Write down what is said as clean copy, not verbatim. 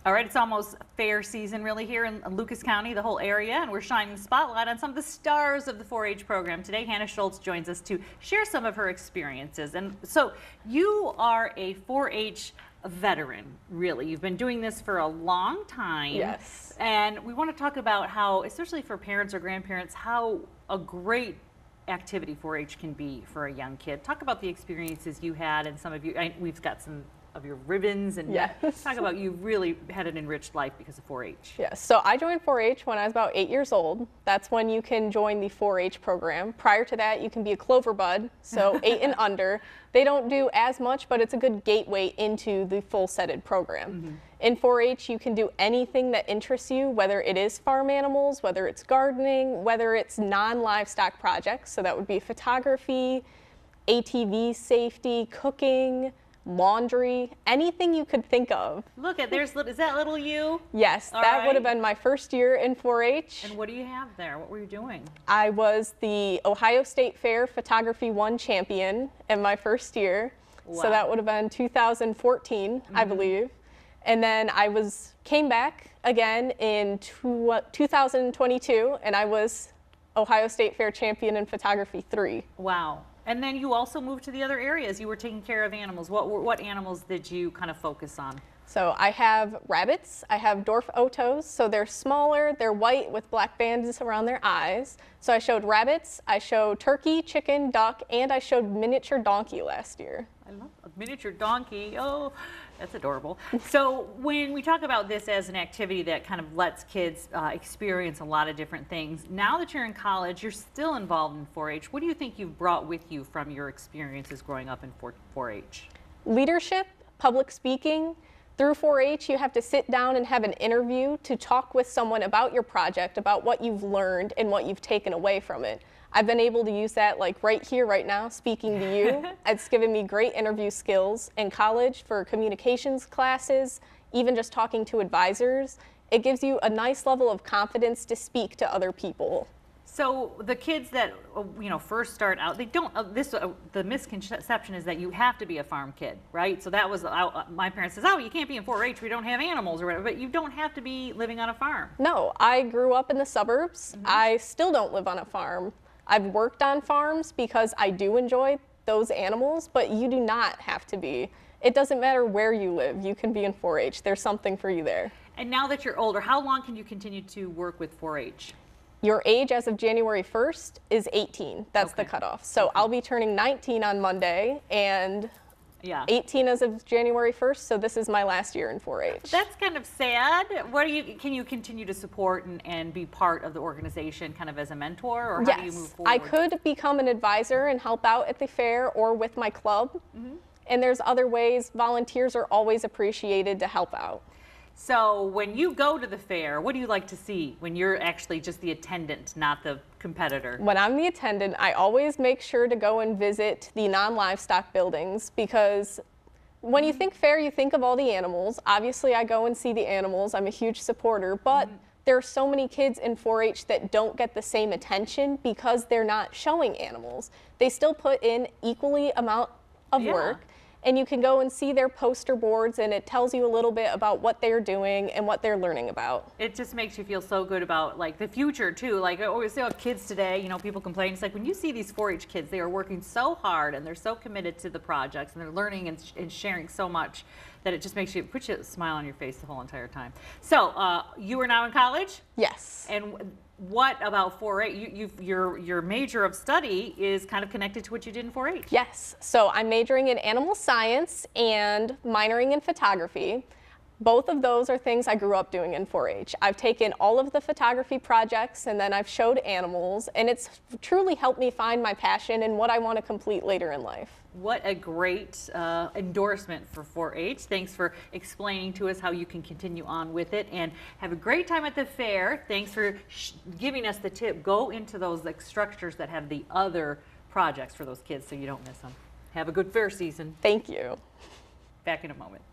All right, it's almost fair season really here in Lucas County, the whole area, and we're shining the spotlight on some of the stars of the 4-H program. Today, Hannah Schultz joins us to share some of her experiences. And so you are a 4-H veteran, really. You've been doing this for a long time. Yes. And we want to talk about how, especially for parents or grandparents, how a great activity 4-H can be for a young kid. Talk about the experiences you had and some of you, we've got some of your ribbons and yes. Talk about you really had an enriched life because of 4-H. Yes, so I joined 4-H when I was about 8 years old. That's when you can join the 4-H program. Prior to that, you can be a clover bud, so 8 and under. They don't do as much, but it's a good gateway into the full-setted program. Mm-hmm. In 4-H, you can do anything that interests you, whether it is farm animals, whether it's gardening, whether it's non-livestock projects, so that would be photography, ATV safety, cooking, laundry, anything you could think of. Look at, is that little you? Yes, All that right. would have been my first year in 4-H. And what do you have there? What were you doing? I was the Ohio State Fair Photography 1 champion in my first year. Wow. So that would have been 2014, I believe. And then I came back again in 2022, and I was Ohio State Fair champion in Photography 3. Wow. And then you also moved to the other areas. You were taking care of animals. What animals did you kind of focus on? So I have rabbits, I have dwarf otos, so they're smaller, they're white with black bands around their eyes. So I showed rabbits, I showed turkey, chicken, duck, and I showed miniature donkey last year. I love a miniature donkey. Oh, that's adorable. So when we talk about this as an activity that kind of lets kids experience a lot of different things, now that you're in college, you're still involved in 4-H. What do you think you've brought with you from your experiences growing up in 4-H? Leadership, public speaking. Through 4-H, you have to sit down and have an interview to talk with someone about your project, about what you've learned and what you've taken away from it. I've been able to use that like right here, right now, speaking to you. It's given me great interview skills in college for communications classes, even just talking to advisors. It gives you a nice level of confidence to speak to other people. So the kids that first start out, they don't. The misconception is that you have to be a farm kid, right? So that was my parents says, oh, you can't be in 4-H. We don't have animals or whatever. But you don't have to be living on a farm. No, I grew up in the suburbs. I still don't live on a farm. I've worked on farms because I do enjoy those animals, but you do not have to be. It doesn't matter where you live. You can be in 4-H. There's something for you there. And now that you're older, how long can you continue to work with 4-H? Your age as of January 1st is 18. That's the cutoff. So I'll be turning 19 on Monday and 18 as of January 1st. So this is my last year in 4-H. That's kind of sad. Can you continue to support and be part of the organization kind of as a mentor, or how do you move forward? I could become an advisor and help out at the fair or with my club. And there's other ways. Volunteers are always appreciated to help out. So when you go to the fair, what do you like to see when you're actually just the attendant, not the competitor? When I'm the attendant, I always make sure to go and visit the non-livestock buildings, because when you think fair, you think of all the animals. Obviously, I go and see the animals. I'm a huge supporter, but there are so many kids in 4-H that don't get the same attention because they're not showing animals. They still put in equally amount of work. And you can go and see their poster boards, and it tells you a little bit about what they're doing and what they're learning about. It just makes you feel so good about like the future too. Like I always say, kids today, people complain. It's like when you see these 4-H kids, they are working so hard and they're so committed to the projects, and they're learning and sharing so much that it just puts you a smile on your face the whole entire time. So you are now in college? Yes. And what about 4-H? Your major of study is kind of connected to what you did in 4-H. Yes. So I'm majoring in animal science and minoring in photography. Both of those are things I grew up doing in 4-H. I've taken all of the photography projects, and then I've showed animals, and it's truly helped me find my passion and what I want to complete later in life. What a great endorsement for 4-H. Thanks for explaining to us how you can continue on with it, and have a great time at the fair. Thanks for giving us the tip. Go into those structures that have the other projects for those kids so you don't miss them. Have a good fair season. Thank you. Back in a moment.